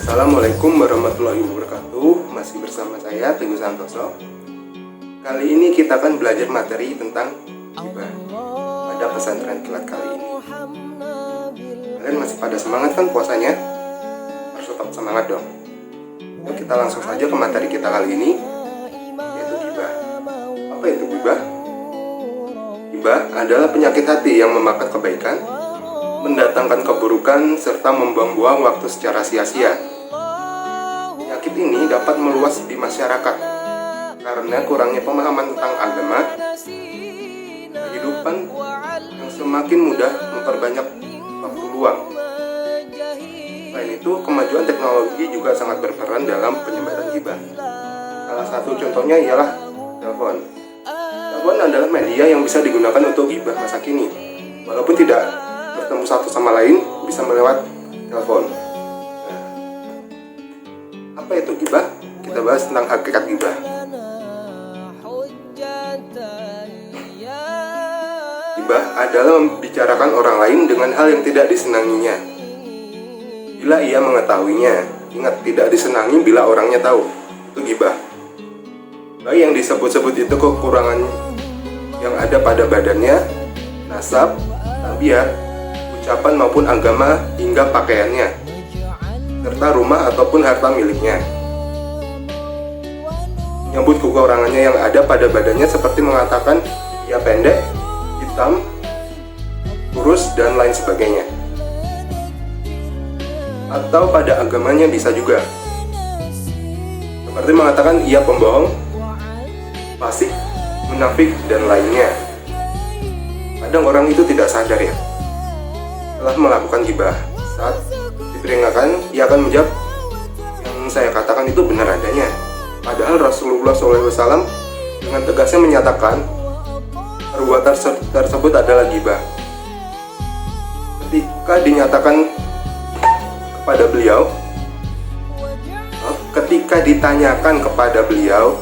Assalamualaikum warahmatullahi wabarakatuh. Masih bersama saya Teguh Santoso. Kali ini kita akan belajar materi tentang ghibah pada pesantren kilat kali ini. Kalian masih pada semangat kan puasanya? Harus tetap semangat dong. Yuk kita langsung saja ke materi kita kali ini, yaitu ghibah. Apa itu ghibah? Ghibah adalah penyakit hati yang memakan kebaikan, mendatangkan keburukan, serta membuang-buang waktu secara sia-sia. Penyakit ini dapat meluas di masyarakat karena kurangnya pemahaman tentang agama, kehidupan yang semakin mudah memperbanyak waktu luang. Selain itu, kemajuan teknologi juga sangat berperan dalam penyebaran ghibah. Salah satu contohnya ialah telepon. Telepon adalah media yang bisa digunakan untuk ghibah masa kini. Walaupun tidak bertemu satu sama lain, bisa melewat telepon. Apa itu ghibah? Kita bahas tentang hakikat ghibah. Ghibah adalah membicarakan orang lain dengan hal yang tidak disenanginya. Bila ia mengetahuinya, ingat tidak disenangi bila orangnya tahu. Itu ghibah. Baik yang disebut-sebut itu kekurangan yang ada pada badannya, nasab, tabiat, ucapan maupun agama hingga pakaiannya, serta rumah ataupun harta miliknya. Menyebut kekurangannya yang ada pada badannya seperti mengatakan ia pendek, hitam, kurus, dan lain sebagainya. Atau pada agamanya bisa juga, seperti mengatakan ia pembohong, fasik, munafik, dan lainnya. Kadang orang itu tidak sadar ya, telah melakukan ghibah. Saat diperingatkan, ia akan menjawab, yang saya katakan itu benar adanya. Padahal Rasulullah SAW dengan tegasnya menyatakan perbuatan tersebut adalah ghibah. Ketika ditanyakan kepada beliau,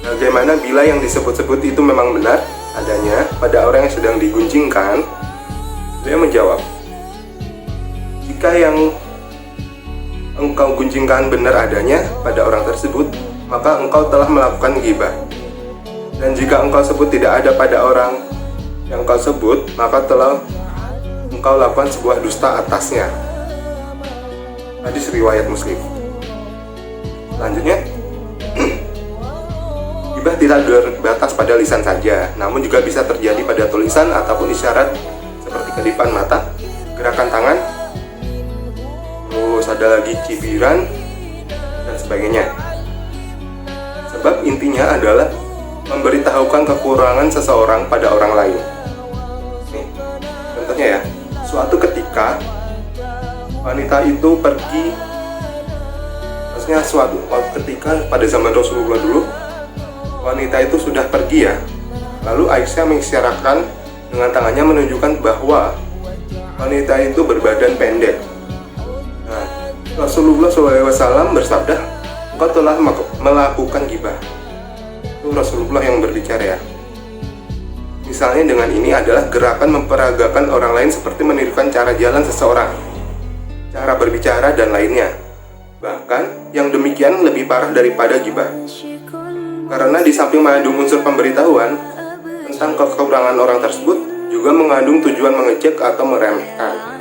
bagaimana bila yang disebut-sebut itu memang benar adanya pada orang yang sedang digunjingkan, beliau menjawab, jika yang engkau gunjingkan benar adanya pada orang tersebut, maka engkau telah melakukan ghibah. Dan jika engkau sebut tidak ada pada orang yang engkau sebut, maka telah engkau lakukan sebuah dusta atasnya. Hadis riwayat Muslim. Selanjutnya, ghibah tidak terbatas pada lisan saja, namun juga bisa terjadi pada tulisan ataupun isyarat seperti kedipan mata, gerakan tangan, terus ada lagi cibiran dan sebagainya. Sebab intinya adalah memberitahukan kekurangan seseorang pada orang lain. Nih, contohnya ya, suatu ketika wanita itu pergi, maksudnya suatu ketika pada zaman Rasulullah dulu, wanita itu sudah pergi ya. Lalu Aisyah mengisyaratkan dengan tangannya menunjukkan bahwa wanita itu berbadan pendek. Nah, Rasulullah SAW bersabda, engkau telah melakukan ghibah. Itu Rasulullah yang berbicara ya. Misalnya dengan ini adalah gerakan memperagakan orang lain seperti menirukan cara jalan seseorang, cara berbicara, dan lainnya. Bahkan yang demikian lebih parah daripada ghibah, karena di samping mengandung unsur pemberitahuan tentang kekurangan orang tersebut, juga mengandung tujuan mengejek atau meremehkan.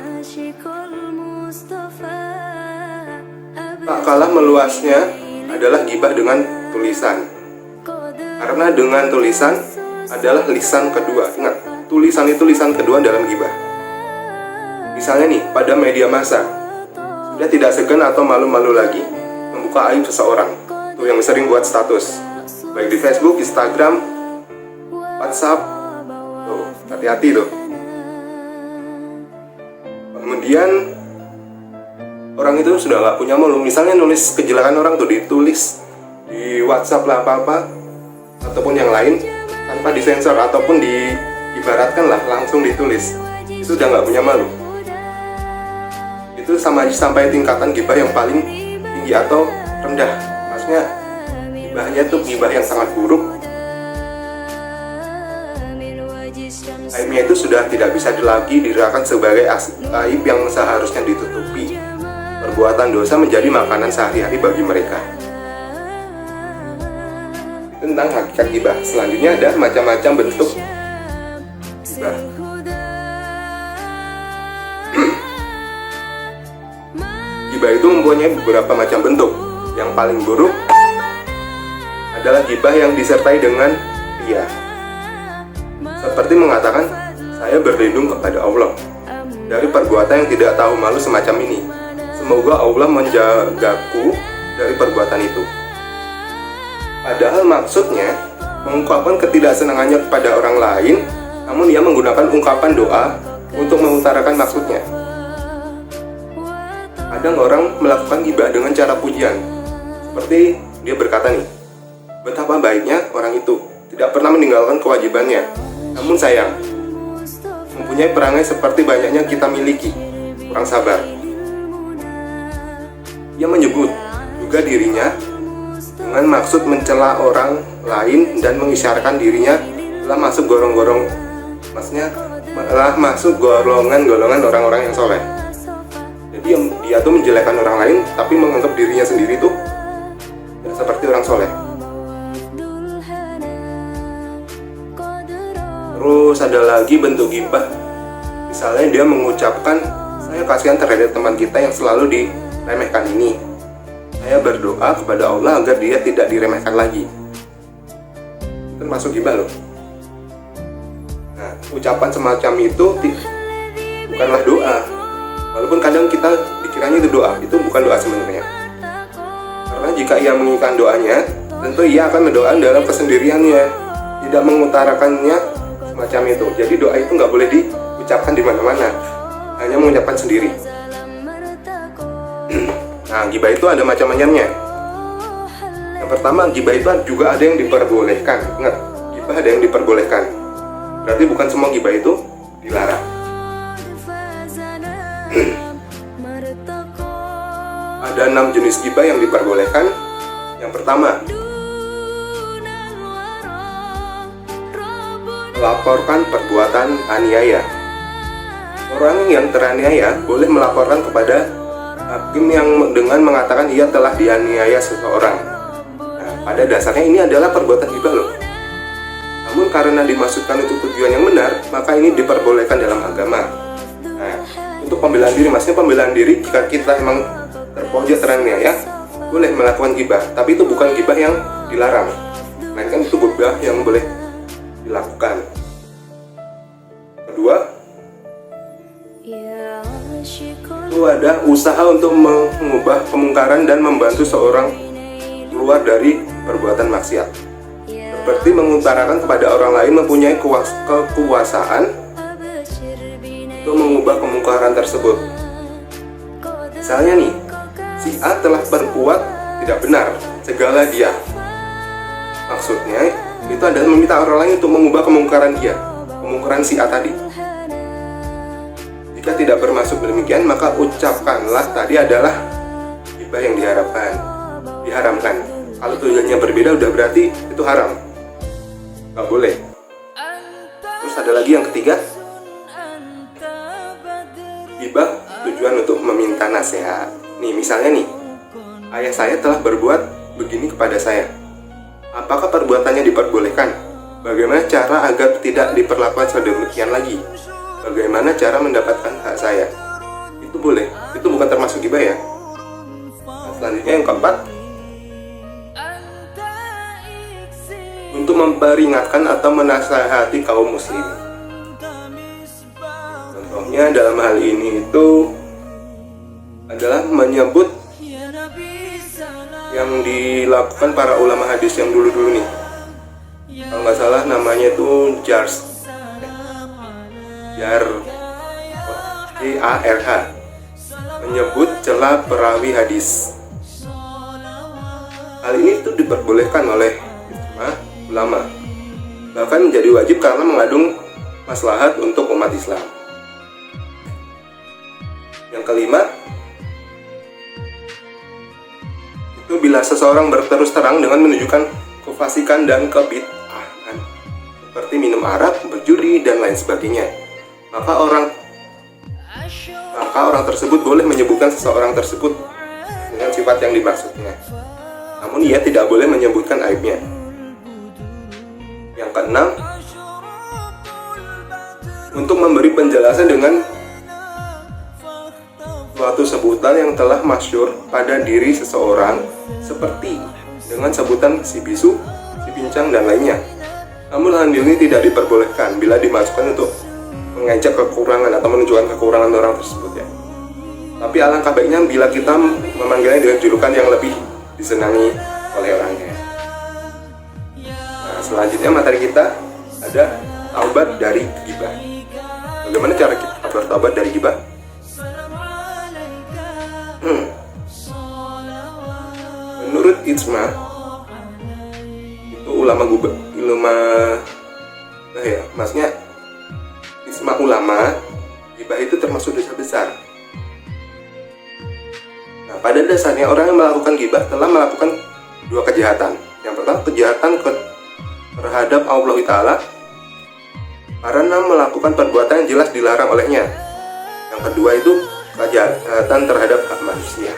Tak kalah meluasnya adalah ghibah dengan tulisan, karena dengan tulisan adalah lisan kedua. Ingat, tulisan itu lisan kedua dalam ghibah. Misalnya nih, pada media massa, sudah tidak segan atau malu-malu lagi membuka aib seseorang. Tuh yang sering buat status, baik di Facebook, Instagram, WhatsApp. Tuh, hati-hati tuh. Kemudian orang itu sudah nggak punya malu, misalnya nulis kejelekan orang tuh ditulis di WhatsApp lah apa-apa ataupun yang lain tanpa disensor ataupun diibaratkan lah langsung ditulis, itu udah nggak punya malu. Itu sama aja sampai tingkatan ghibah yang paling tinggi atau rendah. Maksudnya ghibahnya tuh ghibah yang sangat buruk. Aibnya itu sudah tidak bisa lagi dirasakan sebagai aib yang seharusnya ditutupi. perbuatan dosa menjadi makanan sehari-hari bagi mereka. Tentang hakikat ghibah. Selanjutnya ada macam-macam bentuk ghibah. Ghibah itu mempunyai beberapa macam bentuk. Yang paling buruk adalah ghibah yang disertai dengan ria. Seperti mengatakan, saya berlindung kepada Allah dari perbuatan yang tidak tahu malu semacam ini. Semoga Allah menjagaku dari perbuatan itu. Padahal maksudnya mengungkapkan ketidaksenangannya kepada orang lain, namun dia menggunakan ungkapan doa untuk mengutarakan maksudnya. Kadang orang melakukan ghibah dengan cara pujian, seperti dia berkata nih, betapa baiknya orang itu, tidak pernah meninggalkan kewajibannya, namun sayang, mempunyai perangai seperti banyaknya kita miliki, kurang sabar. Ia menyebut juga dirinya dengan maksud mencela orang lain dan mengisyaratkan dirinya telah masuk golongan orang-orang yang soleh. Jadi dia tuh menjelekkan orang lain, tapi menganggap dirinya sendiri tuh seperti orang soleh. Terus ada lagi bentuk ghibah. Misalnya dia mengucapkan, saya kasihan terhadap teman kita yang selalu diremehkan ini. Saya berdoa kepada Allah agar dia tidak diremehkan lagi. Itu termasuk ghibah loh. Nah, ucapan semacam itu bukanlah doa. Walaupun kadang kita dikiranya itu doa, itu bukan doa sebenarnya. Karena jika ia menginginkan doanya, tentu ia akan berdoa dalam kesendiriannya, tidak mengutarakannya semacam itu. Jadi doa itu nggak boleh diucapkan di mana-mana, hanya mengucapkan sendiri. Nah, ghibah itu ada macam-macamnya. Yang pertama, ghibah itu juga ada yang diperbolehkan. Ingat, ghibah ada yang diperbolehkan. Berarti bukan semua ghibah itu dilarang. Ada 6 jenis ghibah yang diperbolehkan. Yang pertama, melaporkan perbuatan aniaya. Orang yang teraniaya boleh melaporkan kepada hakim yang dengan mengatakan ia telah dianiaya seseorang. Nah, pada dasarnya ini adalah perbuatan ghibah loh. Namun karena dimaksudkan untuk tujuan yang benar, maka ini diperbolehkan dalam agama. Nah, untuk pembelaan diri, maksudnya pembelaan diri jika kita emang terpojok teraniaya, boleh melakukan ghibah. Tapi itu bukan ghibah yang dilarang, melainkan itu ghibah yang boleh dilakukan. Kedua, itu ada usaha untuk mengubah kemungkaran dan membantu seorang keluar dari perbuatan maksiat, seperti mengutarakan kepada orang lain mempunyai kekuasaan untuk mengubah kemungkaran tersebut. Misalnya nih, si A telah berbuat tidak benar, cegahlah dia. Maksudnya itu adalah meminta orang lain untuk mengubah kemungkaran dia, kemungkaran si A tadi. Jika tidak bermaksud demikian, maka ucapkanlah tadi adalah ghibah yang diharamkan. Kalau tujuannya berbeda, udah berarti itu haram, nggak boleh. Terus ada lagi yang ketiga, ghibah tujuan untuk meminta nasihat. Nih, misalnya nih, ayah saya telah berbuat begini kepada saya. Apakah perbuatannya diperbolehkan? Bagaimana cara agar tidak diperlakukan sedemikian lagi? Bagaimana cara mendapatkan hak saya? Itu boleh, itu bukan termasuk ghibah ya. Nah, selanjutnya yang keempat, untuk memperingatkan atau menasihati kaum muslim. Contohnya dalam hal ini itu adalah menyebut yang dilakukan para ulama hadis yang dulu-dulu nih. Kalau nggak salah namanya itu Jarh, menyebut celah perawi hadis. Hal ini itu diperbolehkan oleh ulama, bahkan menjadi wajib karena mengandung maslahat untuk umat Islam. Yang kelima, itu bila seseorang berterus terang dengan menunjukkan kefasikan dan kebid'ahan, seperti minum arak, berjudi, dan lain sebagainya, maka orang maka orang tersebut boleh menyebutkan seseorang tersebut dengan sifat yang dimaksudnya. Namun ia tidak boleh menyebutkan aibnya. Yang keenam, untuk memberi penjelasan dengan suatu sebutan yang telah masyhur pada diri seseorang, seperti dengan sebutan si bisu, si pincang, dan lainnya. Namun hal ini tidak diperbolehkan bila dimasukkan untuk mengejek kekurangan atau menunjukkan kekurangan orang tersebut ya. Tapi alangkah baiknya bila kita memanggilnya dengan julukan yang lebih disenangi oleh orangnya. Nah, selanjutnya materi kita ada taubat dari ghibah. Bagaimana cara kita bertaubat dari ghibah? Menurut ijma, itu maksudnya ijma ulama, ghibah itu termasuk dosa besar. Nah, pada dasarnya orang yang melakukan ghibah telah melakukan dua kejahatan. Yang pertama, kejahatan terhadap Allah Ta'ala karena melakukan perbuatan yang jelas dilarang olehnya. Yang kedua itu kejahatan terhadap hak manusia.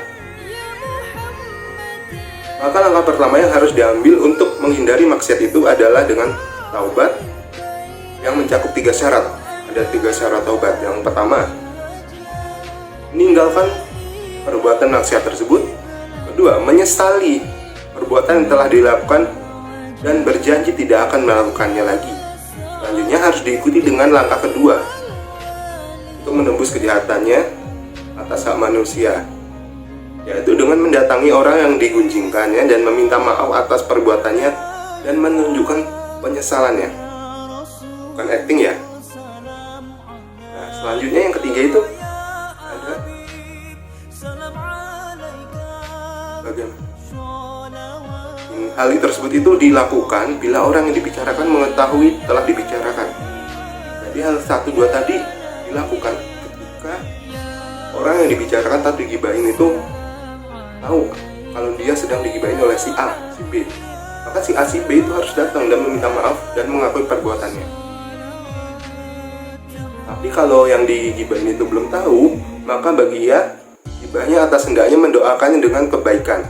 Maka langkah pertama yang harus diambil untuk menghindari maksiat itu adalah dengan taubat yang mencakup 3 syarat. Ada 3 syarat taubat. Yang pertama, meninggalkan perbuatan maksiat tersebut. Kedua, menyesali perbuatan yang telah dilakukan dan berjanji tidak akan melakukannya lagi. Selanjutnya harus diikuti dengan langkah kedua untuk menembus kejahatannya atas hak manusia, yaitu dengan mendatangi orang yang digunjingkannya dan meminta maaf atas perbuatannya dan menunjukkan penyesalannya. Bukan acting ya. Nah, selanjutnya yang ketiga itu ada bagaimana? Hal tersebut itu dilakukan bila orang yang dibicarakan mengetahui telah dibicarakan. Jadi hal 1, 2 tadi dilakukan ketika orang yang dibicarakan tadi gibahin itu tahu kalau dia sedang digibahin oleh si A, si B. Maka si A, si B itu harus datang dan meminta maaf dan mengakui perbuatannya. Tapi kalau yang digibahin itu belum tahu, maka bagi ia gibahnya atas hendaknya mendoakannya dengan kebaikan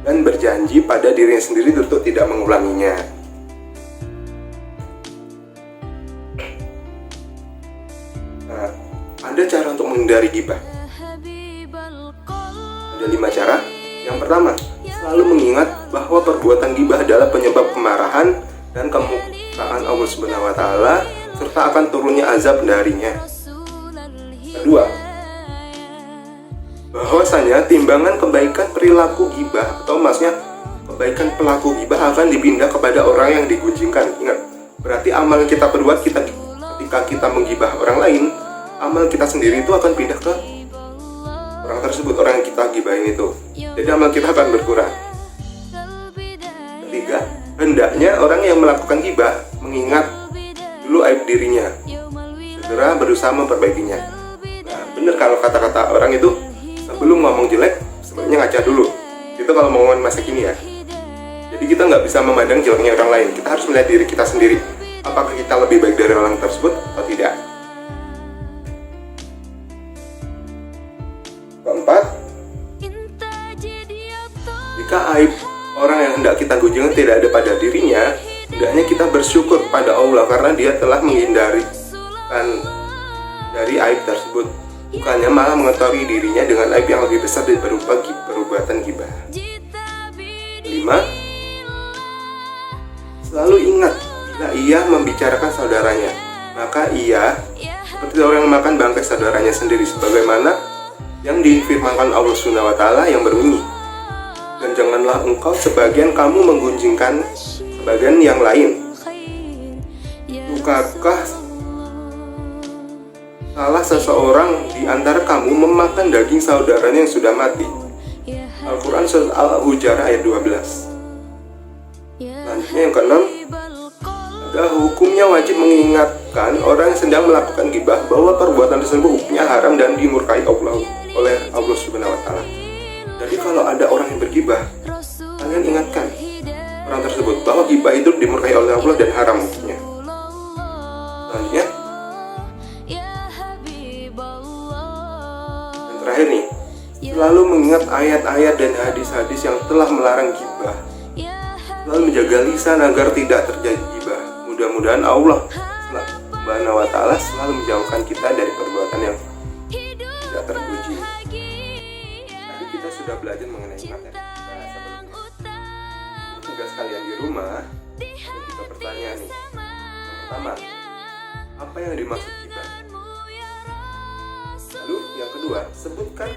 dan berjanji pada dirinya sendiri untuk tidak mengulanginya. Nah, ada cara untuk menghindari ghibah. Ada 5 cara. Yang pertama, selalu mengingat bahwa perbuatan ghibah adalah penyebab kemarahan dan kemurkaan Allah Subhanahu wa Ta'ala serta akan turunnya azab darinya. Kedua, bahwasanya timbangan kebaikan perilaku ghibah atau maksudnya kebaikan pelaku ghibah akan dipindah kepada orang yang digunjingkan. Ingat, berarti amal yang kita perbuat ketika kita menggibah orang lain, amal kita sendiri itu akan pindah ke orang tersebut, orang yang kita gibahin itu. Jadi amal kita akan berkurang. Ketiga, hendaknya orang yang melakukan ghibah mengingat dulu aib dirinya, segera berusaha memperbaikinya. Nah, benar kalau kata-kata orang itu sebelum ngomong jelek, sebenarnya ngaca dulu. Itu kalau mau ngomong masa kini ya. Jadi kita nggak bisa memandang jeleknya orang lain. Kita harus melihat diri kita sendiri. Apakah kita lebih baik dari orang tersebut atau tidak? Keempat, jika aib orang yang hendak kita gunjingi tidak ada pada dirinya, hendaknya kita bersyukur pada Allah karena dia telah menghindarkan dari aib tersebut. Bukannya malah mengetahui dirinya dengan aib yang lebih besar dari berupa perbuatan ghibah. 5. Selalu ingat bila ia membicarakan saudaranya, maka ia seperti orang yang makan bangkai saudaranya sendiri, sebagaimana yang difirmankan Allah Subhanahu wa Ta'ala yang berbunyi, dan janganlah engkau sebagian kamu menggunjingkan sebagian yang lain. Sukakah salah seseorang di antara kamu memakan daging saudaranya yang sudah mati? Al-Quran Surat Al-Hujurat ayat 12. Selanjutnya yang keenam, ada hukumnya wajib mengingatkan orang yang sedang melakukan ghibah bahwa perbuatan tersebut hukumnya haram dan dimurkai oleh Allah Subhanahu wa Ta'ala. Jadi kalau ada orang yang berghibah, kalian ingatkan orang tersebut bahwa ghibah itu dimurkai oleh Allah dan haram hukumnya. Selanjutnya, selalu mengingat ayat-ayat dan hadis-hadis yang telah melarang gibah, selalu menjaga lisan agar tidak terjadi gibah. Mudah-mudahan Allah Subhanahu wa Ta'ala selalu menjauhkan kita dari perbuatan yang tidak terpuji. Tadi kita sudah belajar mengenai materi bahasa sebelumnya. Tugas kalian di rumah ada 3 pertanyaan nih. Yang pertama, apa yang dimaksud gibah? Lalu yang kedua, sebutkan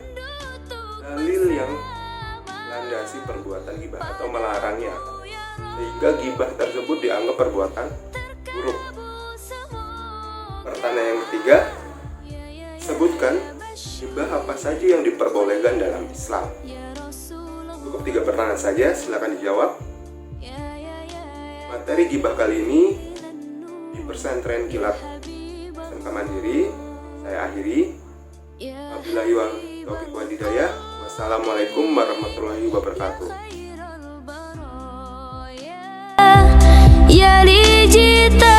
dalil yang melandasi perbuatan gibah atau melarangnya, sehingga gibah tersebut dianggap perbuatan buruk. Pertanyaan yang ketiga, sebutkan gibah apa saja yang diperbolehkan dalam Islam. Cukup 3 pertanyaan saja, silakan dijawab. Materi gibah kali ini di Pesantren Kilat SMK Mandiri saya akhiri. Wabillahi taufiq wal hidayah. Wassalamualaikum warahmatullahi wabarakatuh. Ya li jita